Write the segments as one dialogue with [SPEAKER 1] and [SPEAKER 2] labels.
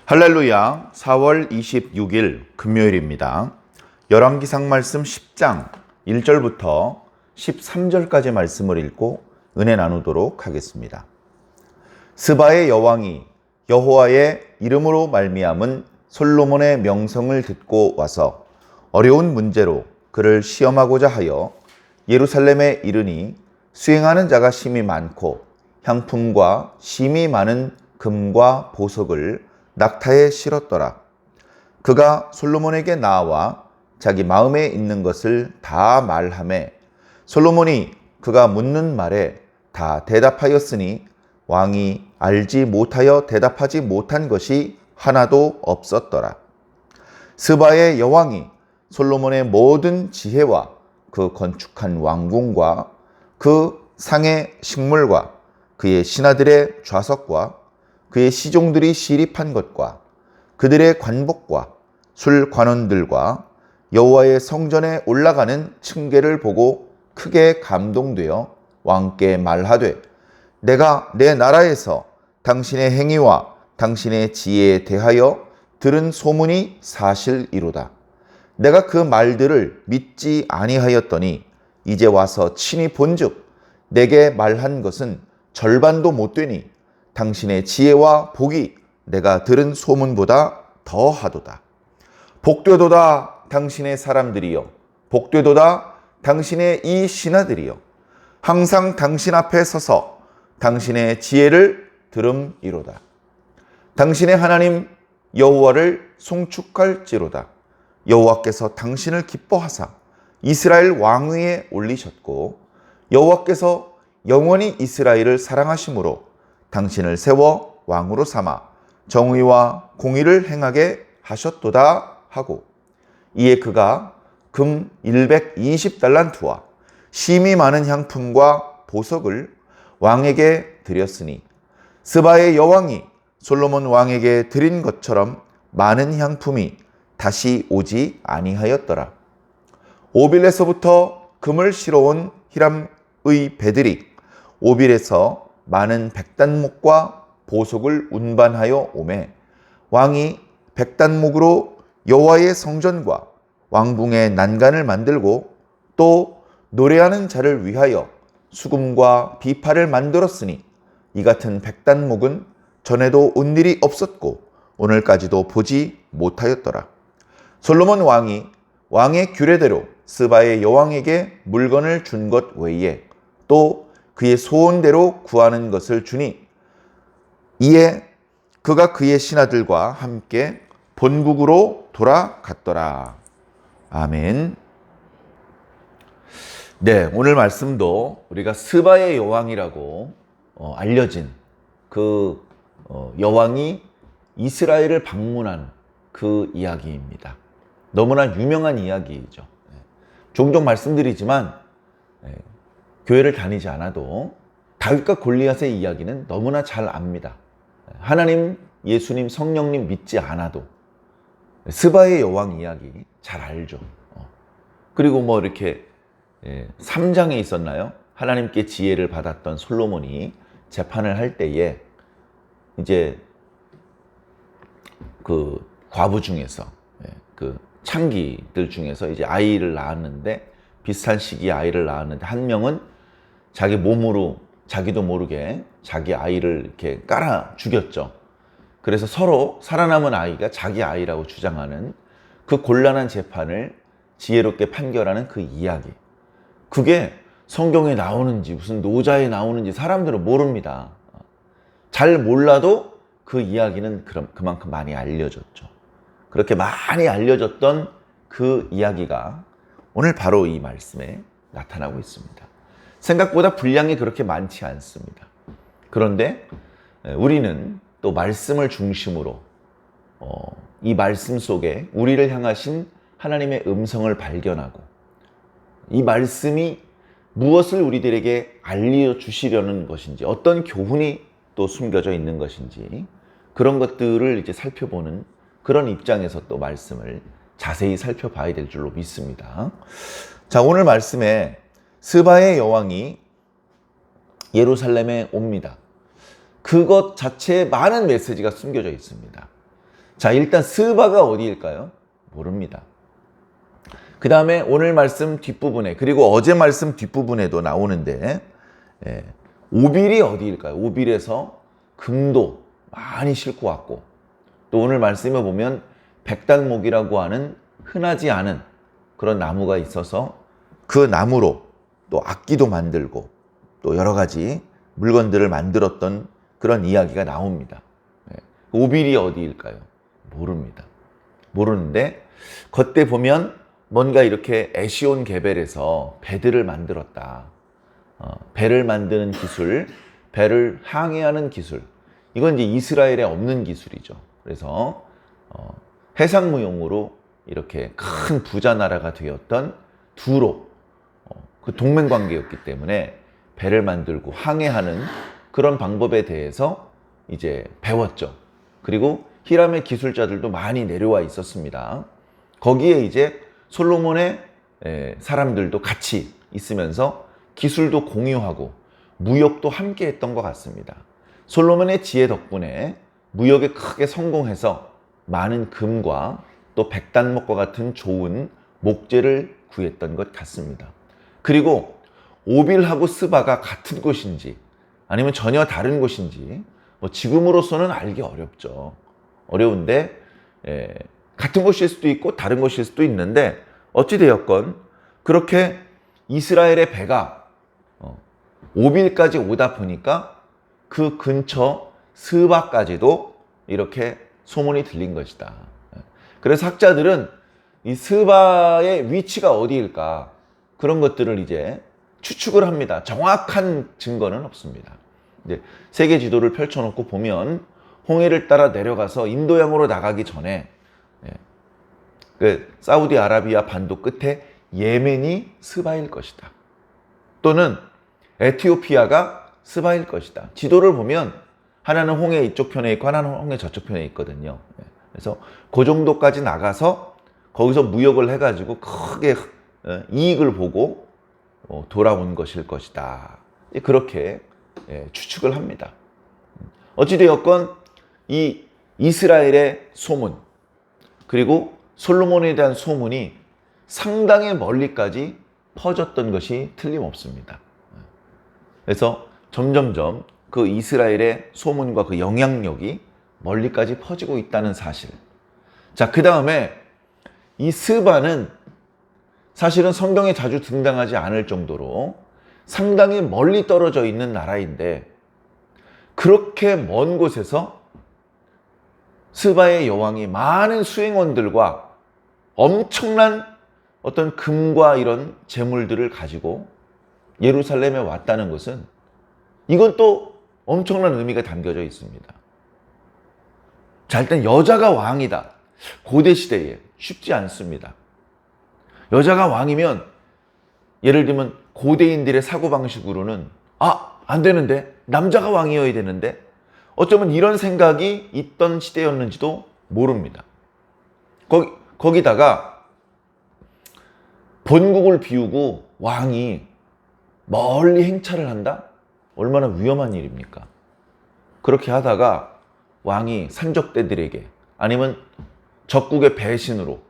[SPEAKER 1] 할렐루야. 4월 26일 금요일입니다. 열왕기상 말씀 10장 1절부터 13절까지 말씀을 읽고 은혜 나누도록 하겠습니다. 스바의 여왕이 여호와의 이름으로 말미암은 솔로몬의 명성을 듣고 와서 어려운 문제로 그를 시험하고자 하여 예루살렘에 이르니 수행하는 자가 심히 많고 향품과 심히 많은 금과 보석을 낙타에 실었더라. 그가 솔로몬에게 나와 자기 마음에 있는 것을 다 말하매 솔로몬이 그가 묻는 말에 다 대답하였으니 왕이 알지 못하여 대답하지 못한 것이 하나도 없었더라. 스바의 여왕이 솔로몬의 모든 지혜와 그 건축한 왕궁과 그 상의 식물과 그의 신하들의 좌석과 그의 시종들이 시립한 것과 그들의 관복과 술관원들과 여호와의 성전에 올라가는 층계를 보고 크게 감동되어 왕께 말하되 내가 내 나라에서 당신의 행위와 당신의 지혜에 대하여 들은 소문이 사실이로다. 내가 그 말들을 믿지 아니하였더니 이제 와서 친히 본즉 내게 말한 것은 절반도 못 되니 당신의 지혜와 복이 내가 들은 소문보다 더하도다. 복되도다 당신의 사람들이여, 복되도다 당신의 이 신하들이여, 항상 당신 앞에 서서 당신의 지혜를 들음이로다. 당신의 하나님 여호와를 송축할지로다. 여호와께서 당신을 기뻐하사 이스라엘 왕위에 올리셨고 여호와께서 영원히 이스라엘을 사랑하심으로 당신을 세워 왕으로 삼아 정의와 공의를 행하게 하셨도다 하고 이에 그가 금 120달란트와 심히 많은 향품과 보석을 왕에게 드렸으니 스바의 여왕이 솔로몬 왕에게 드린 것처럼 많은 향품이 다시 오지 아니하였더라. 오빌에서부터 금을 실어온 히람의 배들이 오빌에서 많은 백단목과 보석을 운반하여 오매 왕이 백단목으로 여호와의 성전과 왕궁의 난간을 만들고 또 노래하는 자를 위하여 수금과 비파를 만들었으니 이 같은 백단목은 전에도 온 일이 없었고 오늘까지도 보지 못하였더라. 솔로몬 왕이 왕의 규례대로 스바의 여왕에게 물건을 준 것 외에 또 그의 소원대로 구하는 것을 주니 이에 그가 그의 신하들과 함께 본국으로 돌아갔더라. 아멘. 네, 오늘 말씀도 우리가 스바의 여왕이라고 알려진 그 여왕이 이스라엘을 방문한 그 이야기입니다. 너무나 유명한 이야기이죠. 종종 말씀드리지만 교회를 다니지 않아도 다윗과 골리앗의 이야기는 너무나 잘 압니다. 하나님, 예수님, 성령님 믿지 않아도 스바의 여왕 이야기 잘 알죠. 그리고 뭐 이렇게 3장에 있었나요? 하나님께 지혜를 받았던 솔로몬이 재판을 할 때에 이제 그 과부 중에서 그 창기들 중에서 이제 아이를 낳았는데 비슷한 시기에 아이를 낳았는데 한 명은 자기 몸으로 자기도 모르게 자기 아이를 이렇게 깔아 죽였죠. 그래서 서로 살아남은 아이가 자기 아이라고 주장하는 그 곤란한 재판을 지혜롭게 판결하는 그 이야기. 그게 성경에 나오는지 무슨 노자에 나오는지 사람들은 모릅니다. 잘 몰라도 그 이야기는 그만큼 많이 알려졌죠. 그렇게 많이 알려졌던 그 이야기가 오늘 바로 이 말씀에 나타나고 있습니다. 생각보다 분량이 그렇게 많지 않습니다. 그런데 우리는 또 말씀을 중심으로 이 말씀 속에 우리를 향하신 하나님의 음성을 발견하고 이 말씀이 무엇을 우리들에게 알려주시려는 것인지 어떤 교훈이 또 숨겨져 있는 것인지 그런 것들을 이제 살펴보는 그런 입장에서 또 말씀을 자세히 살펴봐야 될 줄로 믿습니다. 자, 오늘 말씀에 스바의 여왕이 예루살렘에 옵니다. 그것 자체에 많은 메시지가 숨겨져 있습니다. 자, 일단 스바가 어디일까요? 모릅니다. 그 다음에 오늘 말씀 뒷부분에, 그리고 어제 말씀 뒷부분에도 나오는데, 오빌이 어디일까요? 오빌에서 금도 많이 싣고 왔고, 또 오늘 말씀에 보면 백달목이라고 하는 흔하지 않은 그런 나무가 있어서 그 나무로 또 악기도 만들고 또 여러 가지 물건들을 만들었던 그런 이야기가 나옵니다. 오빌이 어디일까요? 모릅니다. 모르는데 그때 보면 뭔가 이렇게 에시온 게벨에서 배들을 만들었다. 배를 만드는 기술, 배를 항해하는 기술. 이건 이제 이스라엘에 없는 기술이죠. 그래서 해상무용으로 이렇게 큰 부자 나라가 되었던 두로 그 동맹 관계였기 때문에 배를 만들고 항해하는 그런 방법에 대해서 이제 배웠죠. 그리고 히람의 기술자들도 많이 내려와 있었습니다. 거기에 이제 솔로몬의 사람들도 같이 있으면서 기술도 공유하고 무역도 함께 했던 것 같습니다. 솔로몬의 지혜 덕분에 무역에 크게 성공해서 많은 금과 또 백단목과 같은 좋은 목재를 구했던 것 같습니다. 그리고 오빌하고 스바가 같은 곳인지 아니면 전혀 다른 곳인지 뭐 지금으로서는 알기 어렵죠. 어려운데 같은 곳일 수도 있고 다른 곳일 수도 있는데 어찌되었건 그렇게 이스라엘의 배가 오빌까지 오다 보니까 그 근처 스바까지도 이렇게 소문이 들린 것이다. 그래서 학자들은 이 스바의 위치가 어디일까 그런 것들을 이제 추측을 합니다. 정확한 증거는 없습니다. 이제 세계 지도를 펼쳐놓고 보면 홍해를 따라 내려가서 인도양으로 나가기 전에 그 사우디아라비아 반도 끝에 예멘이 스바일 것이다. 또는 에티오피아가 스바일 것이다. 지도를 보면 하나는 홍해 이쪽 편에 있고 하나는 홍해 저쪽 편에 있거든요. 그래서 그 정도까지 나가서 거기서 무역을 해가지고 크게 이익을 보고 돌아온 것일 것이다. 그렇게 추측을 합니다. 어찌되었건 이 이스라엘의 소문 그리고 솔로몬에 대한 소문이 상당히 멀리까지 퍼졌던 것이 틀림없습니다. 그래서 점점점 그 이스라엘의 소문과 그 영향력이 멀리까지 퍼지고 있다는 사실. 자, 그 다음에 이 스바는 사실은 성경에 자주 등장하지 않을 정도로 상당히 멀리 떨어져 있는 나라인데 그렇게 먼 곳에서 스바의 여왕이 많은 수행원들과 엄청난 어떤 금과 이런 재물들을 가지고 예루살렘에 왔다는 것은 이건 또 엄청난 의미가 담겨져 있습니다. 자, 일단 여자가 왕이다. 고대 시대에 쉽지 않습니다. 여자가 왕이면 예를 들면 고대인들의 사고방식으로는 안 되는데 남자가 왕이어야 되는데 어쩌면 이런 생각이 있던 시대였는지도 모릅니다. 거기다가 본국을 비우고 왕이 멀리 행차를 한다? 얼마나 위험한 일입니까? 그렇게 하다가 왕이 산적대들에게 아니면 적국의 배신으로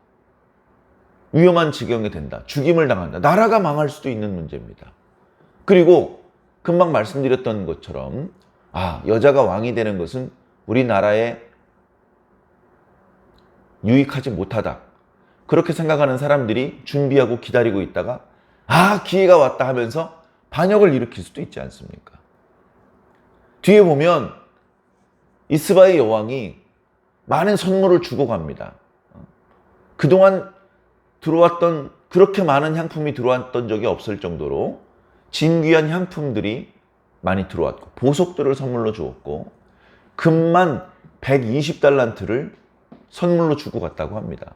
[SPEAKER 1] 위험한 지경이 된다. 죽임을 당한다. 나라가 망할 수도 있는 문제입니다. 그리고 금방 말씀드렸던 것처럼 여자가 왕이 되는 것은 우리나라에 유익하지 못하다. 그렇게 생각하는 사람들이 준비하고 기다리고 있다가 기회가 왔다 하면서 반역을 일으킬 수도 있지 않습니까? 뒤에 보면 이스바의 여왕이 많은 선물을 주고 갑니다. 그동안 들어왔던 그렇게 많은 향품이 들어왔던 적이 없을 정도로 진귀한 향품들이 많이 들어왔고 보석들을 선물로 주었고 금만 120달란트를 선물로 주고 갔다고 합니다.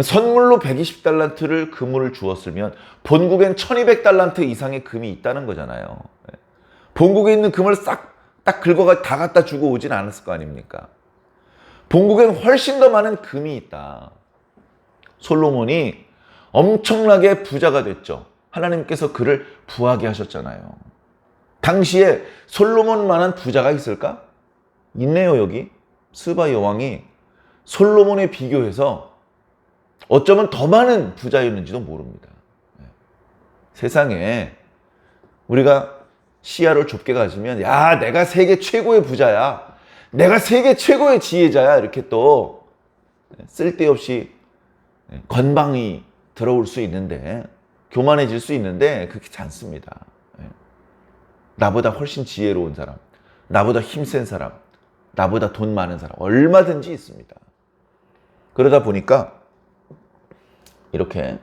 [SPEAKER 1] 선물로 120달란트를 금을 주었으면 본국엔 1200달란트 이상의 금이 있다는 거잖아요. 본국에 있는 금을 딱 긁어가 다 갖다 주고 오진 않았을 거 아닙니까? 본국엔 훨씬 더 많은 금이 있다. 솔로몬이 엄청나게 부자가 됐죠. 하나님께서 그를 부하게 하셨잖아요. 당시에 솔로몬만한 부자가 있을까? 있네요. 여기 스바 여왕이 솔로몬에 비교해서 어쩌면 더 많은 부자였는지도 모릅니다. 세상에 우리가 시야를 좁게 가지면 야, 내가 세계 최고의 부자야, 내가 세계 최고의 지혜자야, 이렇게 또 쓸데없이 건방이 들어올 수 있는데, 교만해질 수 있는데 그렇지 않습니다. 나보다 훨씬 지혜로운 사람, 나보다 힘센 사람, 나보다 돈 많은 사람 얼마든지 있습니다. 그러다 보니까 이렇게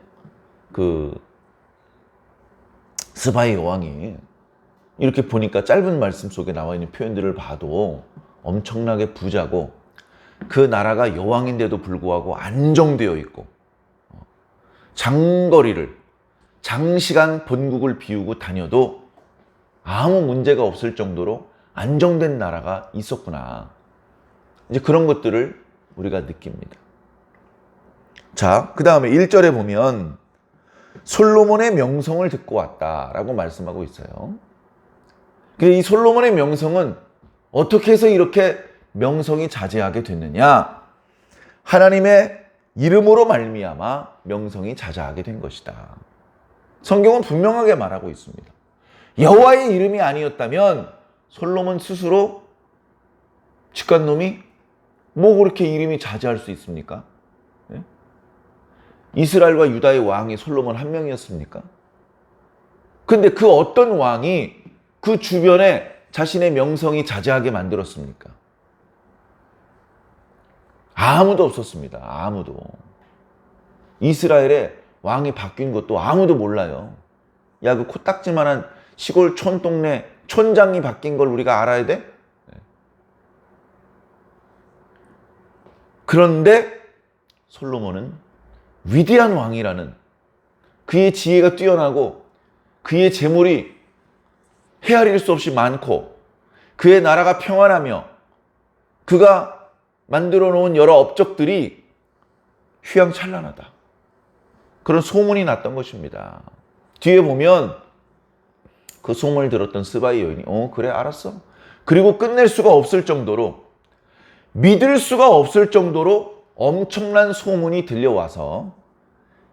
[SPEAKER 1] 그 스바의 여왕이 이렇게 보니까 짧은 말씀 속에 나와 있는 표현들을 봐도 엄청나게 부자고, 그 나라가 여왕인데도 불구하고 안정되어 있고, 장시간 본국을 비우고 다녀도 아무 문제가 없을 정도로 안정된 나라가 있었구나. 이제 그런 것들을 우리가 느낍니다. 자, 그 다음에 1절에 보면 솔로몬의 명성을 듣고 왔다라고 말씀하고 있어요. 근데 이 솔로몬의 명성은 어떻게 해서 이렇게 명성이 자자하게 됐느냐? 하나님의 이름으로 말미암아 명성이 자자하게 된 것이다. 성경은 분명하게 말하고 있습니다. 여호와의 이름이 아니었다면 솔로몬 스스로 직간놈이 뭐 그렇게 이름이 자자할 수 있습니까? 네? 이스라엘과 유다의 왕이 솔로몬 한 명이었습니까? 근데 그 어떤 왕이 그 주변에 자신의 명성이 자자하게 만들었습니까? 아무도 없었습니다. 아무도. 이스라엘에 왕이 바뀐 것도 아무도 몰라요. 야, 그 코딱지만한 시골 촌동네 촌장이 바뀐 걸 우리가 알아야 돼? 그런데 솔로몬은 위대한 왕이라는, 그의 지혜가 뛰어나고 그의 재물이 헤아릴 수 없이 많고 그의 나라가 평안하며 그가 만들어 놓은 여러 업적들이 휘황찬란하다, 그런 소문이 났던 것입니다. 뒤에 보면 그 소문을 들었던 스바의 여인이 그래 알았어. 그리고 끝낼 수가 없을 정도로, 믿을 수가 없을 정도로 엄청난 소문이 들려와서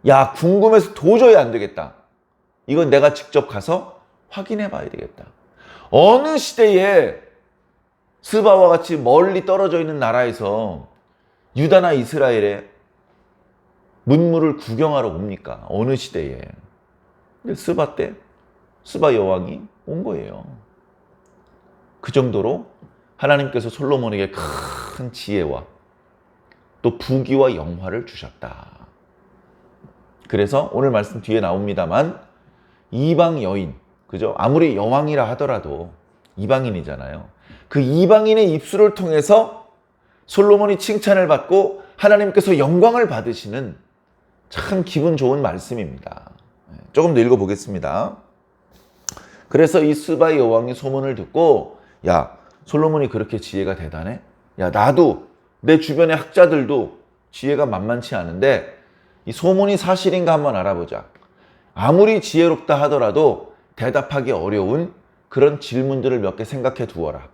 [SPEAKER 1] 야, 궁금해서 도저히 안 되겠다. 이건 내가 직접 가서 확인해 봐야 되겠다. 어느 시대에 스바와 같이 멀리 떨어져 있는 나라에서 유다나 이스라엘에 문물을 구경하러 옵니까? 어느 시대에. 근데 스바 때 스바 여왕이 온 거예요. 그 정도로 하나님께서 솔로몬에게 큰 지혜와 또 부귀와 영화를 주셨다. 그래서 오늘 말씀 뒤에 나옵니다만 이방 여인, 그죠? 아무리 여왕이라 하더라도 이방인이잖아요. 그 이방인의 입술을 통해서 솔로몬이 칭찬을 받고 하나님께서 영광을 받으시는 참 기분 좋은 말씀입니다. 조금 더 읽어보겠습니다. 그래서 이 스바의 여왕이 소문을 듣고 야, 솔로몬이 그렇게 지혜가 대단해? 야, 나도 내 주변의 학자들도 지혜가 만만치 않은데 이 소문이 사실인가 한번 알아보자. 아무리 지혜롭다 하더라도 대답하기 어려운 그런 질문들을 몇 개 생각해 두어라.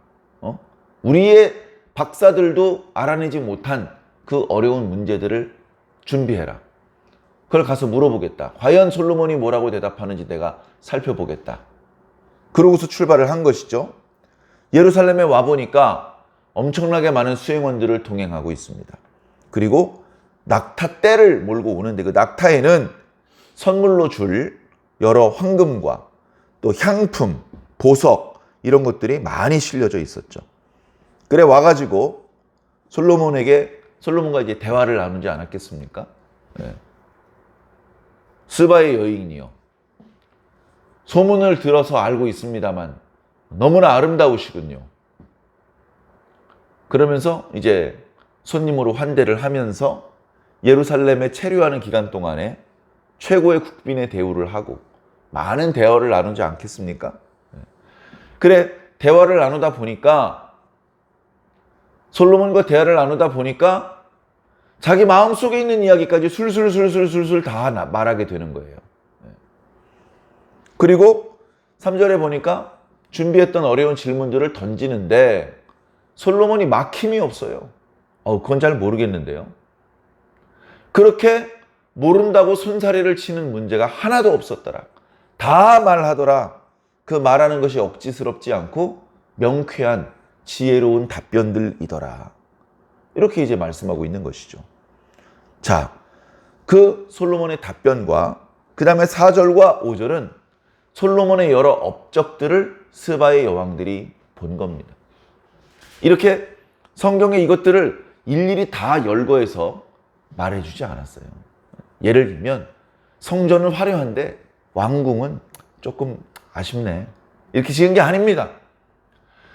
[SPEAKER 1] 우리의 박사들도 알아내지 못한 그 어려운 문제들을 준비해라. 그걸 가서 물어보겠다. 과연 솔로몬이 뭐라고 대답하는지 내가 살펴보겠다. 그러고서 출발을 한 것이죠. 예루살렘에 와보니까 엄청나게 많은 수행원들을 동행하고 있습니다. 그리고 낙타떼를 몰고 오는데 그 낙타에는 선물로 줄 여러 황금과 또 향품, 보석 이런 것들이 많이 실려져 있었죠. 그래 와가지고 솔로몬과 이제 대화를 나누지 않았겠습니까? 네. 스바의 여인이요. 소문을 들어서 알고 있습니다만 너무나 아름다우시군요. 그러면서 이제 손님으로 환대를 하면서 예루살렘에 체류하는 기간 동안에 최고의 국빈의 대우를 하고 많은 대화를 나누지 않겠습니까? 그래, 대화를 나누다 보니까 솔로몬과 대화를 나누다 보니까 자기 마음속에 있는 이야기까지 술술 다 말하게 되는 거예요. 그리고 3절에 보니까 준비했던 어려운 질문들을 던지는데 솔로몬이 막힘이 없어요. 그건 잘 모르겠는데요. 그렇게 모른다고 손사래를 치는 문제가 하나도 없었더라. 다 말하더라. 그 말하는 것이 억지스럽지 않고 명쾌한 지혜로운 답변들이더라. 이렇게 이제 말씀하고 있는 것이죠. 자, 그 솔로몬의 답변과 그 다음에 4절과 5절은 솔로몬의 여러 업적들을 스바의 여왕들이 본 겁니다. 이렇게 성경에 이것들을 일일이 다 열거해서 말해주지 않았어요. 예를 들면 성전은 화려한데 왕궁은 조금 아쉽네. 이렇게 지은 게 아닙니다.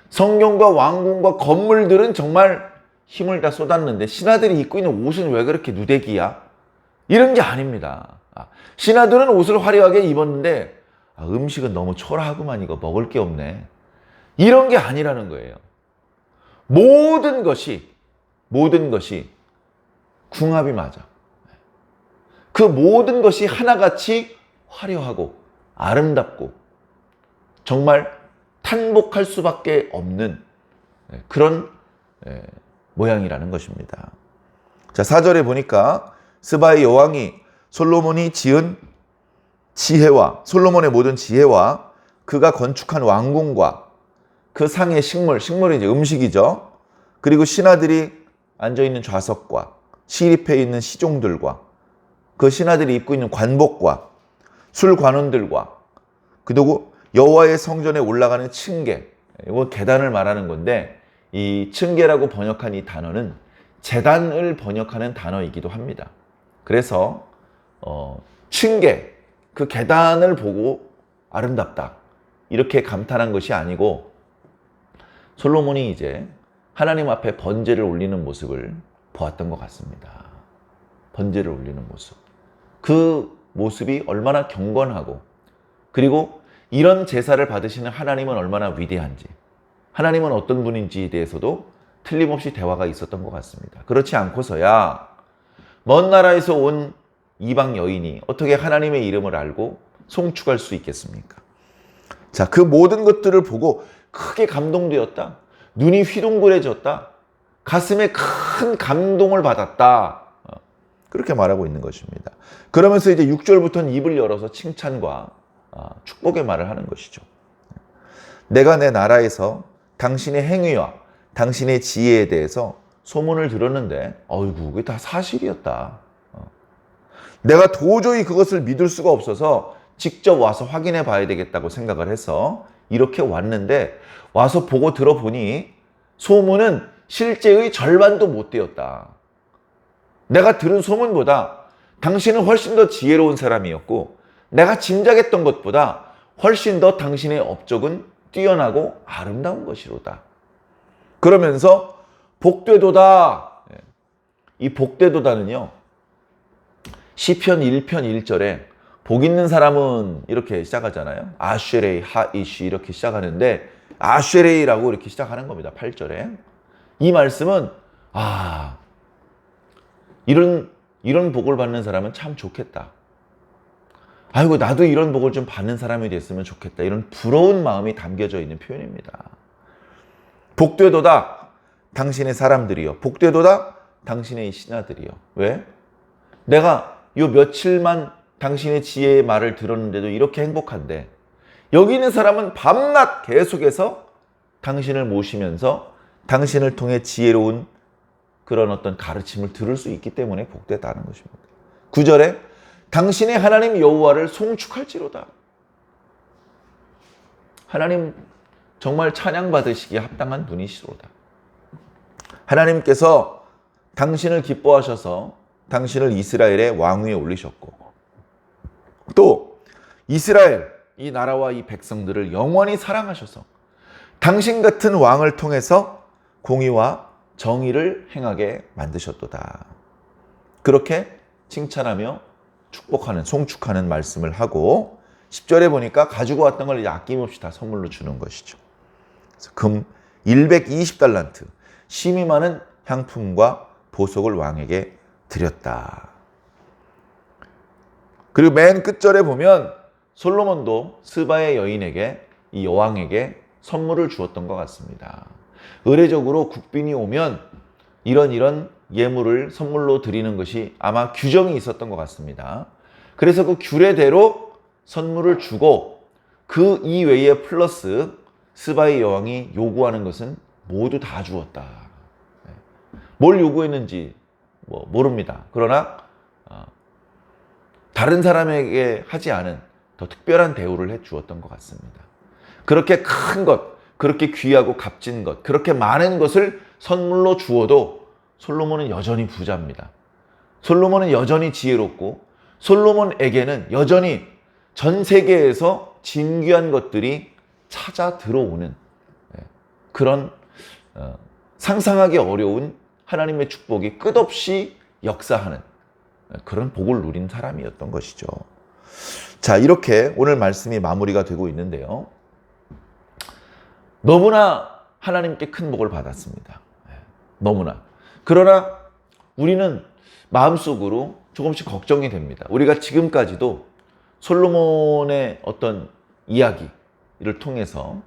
[SPEAKER 1] 성경과 왕궁과 건물들은 정말 힘을 다 쏟았는데 신하들이 입고 있는 옷은 왜 그렇게 누대기야? 이런 게 아닙니다. 신하들은 옷을 화려하게 입었는데 음식은 너무 초라하구만, 이거 먹을 게 없네. 이런 게 아니라는 거예요. 모든 것이 궁합이 맞아. 그 모든 것이 하나같이 화려하고 아름답고 정말 탄복할 수밖에 없는 그런 모양이라는 것입니다. 자, 4절에 보니까 스바의 여왕이 솔로몬이 지은 지혜와 솔로몬의 모든 지혜와 그가 건축한 왕궁과 그 상의 식물이 이제 음식이죠. 그리고 신하들이 앉아있는 좌석과 시립해 있는 시종들과 그 신하들이 입고 있는 관복과 술관원들과 그리고 여호와의 성전에 올라가는 층계, 이거 계단을 말하는 건데 이 층계라고 번역한 이 단어는 제단을 번역하는 단어이기도 합니다. 그래서 층계, 그 계단을 보고 아름답다 이렇게 감탄한 것이 아니고 솔로몬이 이제 하나님 앞에 번제를 올리는 모습을 보았던 것 같습니다. 번제를 올리는 모습. 그 모습이 얼마나 경건하고 그리고 이런 제사를 받으시는 하나님은 얼마나 위대한지, 하나님은 어떤 분인지에 대해서도 틀림없이 대화가 있었던 것 같습니다. 그렇지 않고서야 먼 나라에서 온 이방 여인이 어떻게 하나님의 이름을 알고 송축할 수 있겠습니까? 자, 그 모든 것들을 보고 크게 감동되었다. 눈이 휘둥그레졌다. 가슴에 큰 감동을 받았다. 그렇게 말하고 있는 것입니다. 그러면서 이제 6절부터는 입을 열어서 칭찬과 축복의 말을 하는 것이죠. 내가 내 나라에서 당신의 행위와 당신의 지혜에 대해서 소문을 들었는데 어이구, 그게 다 사실이었다. 내가 도저히 그것을 믿을 수가 없어서 직접 와서 확인해 봐야 되겠다고 생각을 해서 이렇게 왔는데 와서 보고 들어보니 소문은 실제의 절반도 못 되었다. 내가 들은 소문보다 당신은 훨씬 더 지혜로운 사람이었고 내가 짐작했던 것보다 훨씬 더 당신의 업적은 뛰어나고 아름다운 것이로다. 그러면서 복되도다. 이 복되도다는요. 시편 1편 1절에 복 있는 사람은 이렇게 시작하잖아요. 아쉐레이 하이쉬 이렇게 시작하는데 아쉐레이라고 이렇게 시작하는 겁니다. 8절에. 이 말씀은 이런 복을 받는 사람은 참 좋겠다. 아이고 나도 이런 복을 좀 받는 사람이 됐으면 좋겠다. 이런 부러운 마음이 담겨져 있는 표현입니다. 복되도다 당신의 사람들이요. 복되도다 당신의 신하들이요. 왜? 내가 요 며칠만 당신의 지혜의 말을 들었는데도 이렇게 행복한데 여기 있는 사람은 밤낮 계속해서 당신을 모시면서 당신을 통해 지혜로운 그런 어떤 가르침을 들을 수 있기 때문에 복되다는 것입니다. 9절에 당신의 하나님 여호와를 송축할지로다. 하나님 정말 찬양받으시기에 합당한 분이시로다. 하나님께서 당신을 기뻐하셔서 당신을 이스라엘의 왕위에 올리셨고 또 이스라엘 이 나라와 이 백성들을 영원히 사랑하셔서 당신 같은 왕을 통해서 공의와 정의를 행하게 만드셨도다. 그렇게 칭찬하며 축복하는 송축하는 말씀을 하고 10절에 보니까 가지고 왔던 걸 아낌없이 다 선물로 주는 것이죠. 그래서 금 120달란트 심이 많은 향품과 보석을 왕에게 드렸다. 그리고 맨 끝절에 보면 솔로몬도 스바의 여인에게 이 여왕에게 선물을 주었던 것 같습니다. 의례적으로 국빈이 오면 이런 예물을 선물로 드리는 것이 아마 규정이 있었던 것 같습니다. 그래서 그 규례대로 선물을 주고 그 이외에 플러스 스바이 여왕이 요구하는 것은 모두 다 주었다. 뭘 요구했는지 모릅니다. 그러나 다른 사람에게 하지 않은 더 특별한 대우를 해 주었던 것 같습니다. 그렇게 큰 것, 그렇게 귀하고 값진 것, 그렇게 많은 것을 선물로 주어도 솔로몬은 여전히 부자입니다. 솔로몬은 여전히 지혜롭고 솔로몬에게는 여전히 전 세계에서 진귀한 것들이 찾아 들어오는 그런 상상하기 어려운 하나님의 축복이 끝없이 역사하는 그런 복을 누린 사람이었던 것이죠. 자, 이렇게 오늘 말씀이 마무리가 되고 있는데요. 너무나 하나님께 큰 복을 받았습니다. 너무나. 그러나 우리는 마음속으로 조금씩 걱정이 됩니다. 우리가 지금까지도 솔로몬의 어떤 이야기를 통해서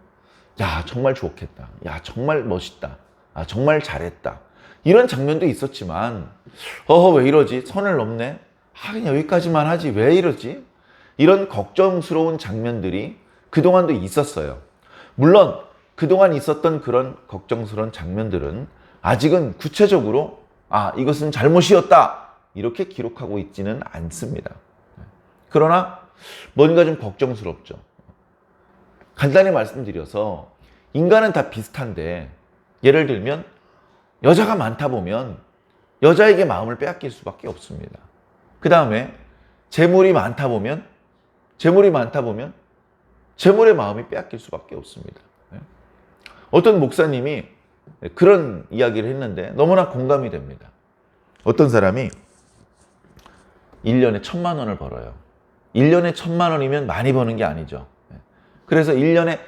[SPEAKER 1] 야, 정말 좋겠다. 야, 정말 멋있다. 아, 정말 잘했다. 이런 장면도 있었지만 왜 이러지? 선을 넘네? 그냥 여기까지만 하지. 왜 이러지? 이런 걱정스러운 장면들이 그동안도 있었어요. 물론 그동안 있었던 그런 걱정스러운 장면들은 아직은 구체적으로 이것은 잘못이었다 이렇게 기록하고 있지는 않습니다. 그러나 뭔가 좀 걱정스럽죠. 간단히 말씀드려서 인간은 다 비슷한데 예를 들면 여자가 많다 보면 여자에게 마음을 빼앗길 수밖에 없습니다. 그 다음에 재물이 많다 보면 재물의 마음이 빼앗길 수밖에 없습니다. 어떤 목사님이 그런 이야기를 했는데 너무나 공감이 됩니다. 어떤 사람이 1년에 1,000만 원을 벌어요. 1년에 1,000만 원이면 많이 버는 게 아니죠. 그래서 1년에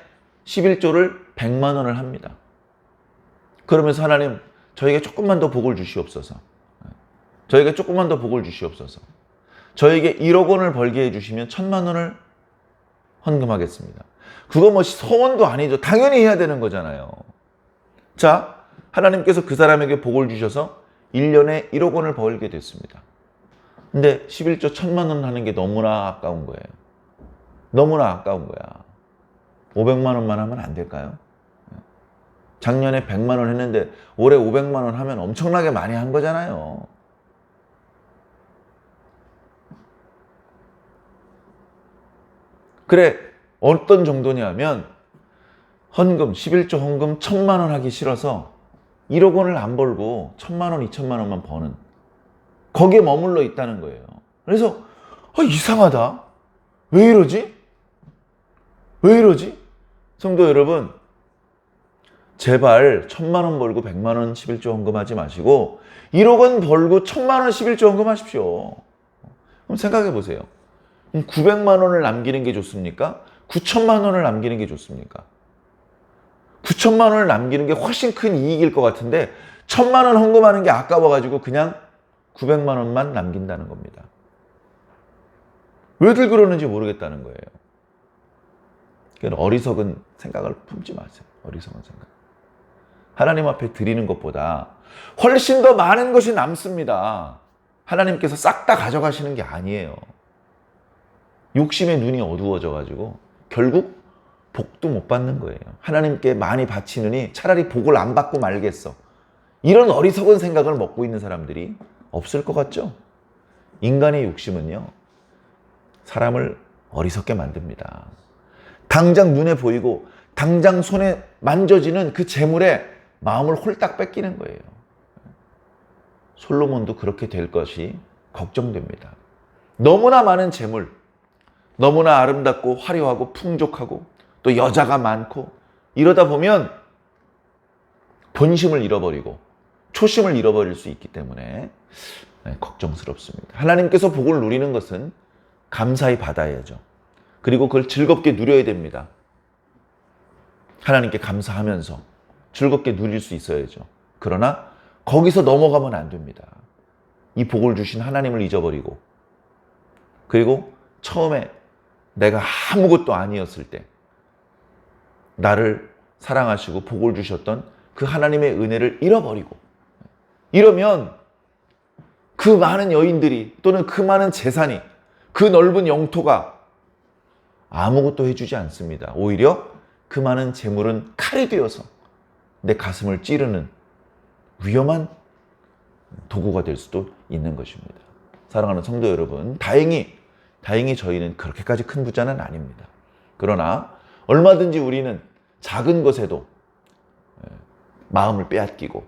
[SPEAKER 1] 11조를 100만 원을 합니다. 그러면서 하나님, 저에게 조금만 더 복을 주시옵소서. 저에게 조금만 더 복을 주시옵소서. 저에게 1억 원을 벌게 해주시면 1,000만 원을 헌금하겠습니다. 그거 소원도 아니죠. 당연히 해야 되는 거잖아요. 자, 하나님께서 그 사람에게 복을 주셔서 1년에 1억 원을 벌게 됐습니다. 근데 11조 1,000만 원 하는 게 너무나 아까운 거예요. 너무나 아까운 거야. 500만 원만 하면 안 될까요? 작년에 100만 원 했는데 올해 500만 원 하면 엄청나게 많이 한 거잖아요. 그래, 어떤 정도냐면 헌금, 11조 헌금 1,000만 원 하기 싫어서 1억 원을 안 벌고 1,000만 원, 2,000만 원만 버는 거기에 머물러 있다는 거예요. 그래서 이상하다. 왜 이러지? 왜 이러지? 성도 여러분, 제발 1,000만 원 벌고 100만 원 11조 헌금하지 마시고 1억 원 벌고 1,000만 원 11조 헌금하십시오. 그럼 생각해 보세요. 900만 원을 남기는 게 좋습니까? 9천만 원을 남기는 게 좋습니까? 9천만 원을 남기는 게 훨씬 큰 이익일 것 같은데 1,000만 원 헌금하는 게 아까워가지고 그냥 900만 원만 남긴다는 겁니다. 왜들 그러는지 모르겠다는 거예요. 그러니까 어리석은 생각을 품지 마세요. 어리석은 생각. 하나님 앞에 드리는 것보다 훨씬 더 많은 것이 남습니다. 하나님께서 싹 다 가져가시는 게 아니에요. 욕심의 눈이 어두워져가지고 결국 복도 못 받는 거예요. 하나님께 많이 바치느니 차라리 복을 안 받고 말겠어. 이런 어리석은 생각을 먹고 있는 사람들이 없을 것 같죠? 인간의 욕심은요, 사람을 어리석게 만듭니다. 당장 눈에 보이고 당장 손에 만져지는 그 재물에 마음을 홀딱 뺏기는 거예요. 솔로몬도 그렇게 될 것이 걱정됩니다. 너무나 많은 재물, 너무나 아름답고 화려하고 풍족하고 또 여자가 많고 이러다 보면 본심을 잃어버리고 초심을 잃어버릴 수 있기 때문에 걱정스럽습니다. 하나님께서 복을 누리는 것은 감사히 받아야죠. 그리고 그걸 즐겁게 누려야 됩니다. 하나님께 감사하면서 즐겁게 누릴 수 있어야죠. 그러나 거기서 넘어가면 안 됩니다. 이 복을 주신 하나님을 잊어버리고 그리고 처음에 내가 아무것도 아니었을 때 나를 사랑하시고 복을 주셨던 그 하나님의 은혜를 잃어버리고 이러면 그 많은 여인들이 또는 그 많은 재산이 그 넓은 영토가 아무것도 해주지 않습니다. 오히려 그 많은 재물은 칼이 되어서 내 가슴을 찌르는 위험한 도구가 될 수도 있는 것입니다. 사랑하는 성도 여러분, 다행히 저희는 그렇게까지 큰 부자는 아닙니다. 그러나 얼마든지 우리는 작은 것에도 마음을 빼앗기고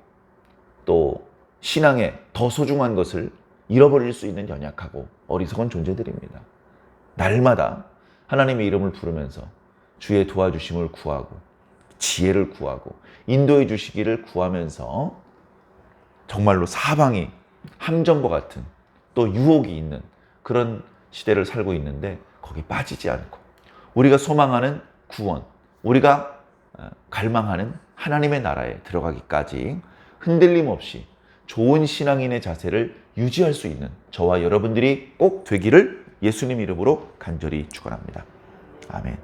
[SPEAKER 1] 또 신앙에 더 소중한 것을 잃어버릴 수 있는 연약하고 어리석은 존재들입니다. 날마다 하나님의 이름을 부르면서 주의 도와주심을 구하고 지혜를 구하고 인도해 주시기를 구하면서 정말로 사방이 함정과 같은 또 유혹이 있는 그런 시대를 살고 있는데 거기 빠지지 않고 우리가 소망하는 구원, 우리가 갈망하는 하나님의 나라에 들어가기까지 흔들림 없이 좋은 신앙인의 자세를 유지할 수 있는 저와 여러분들이 꼭 되기를 예수님 이름으로 간절히 축원합니다. 아멘.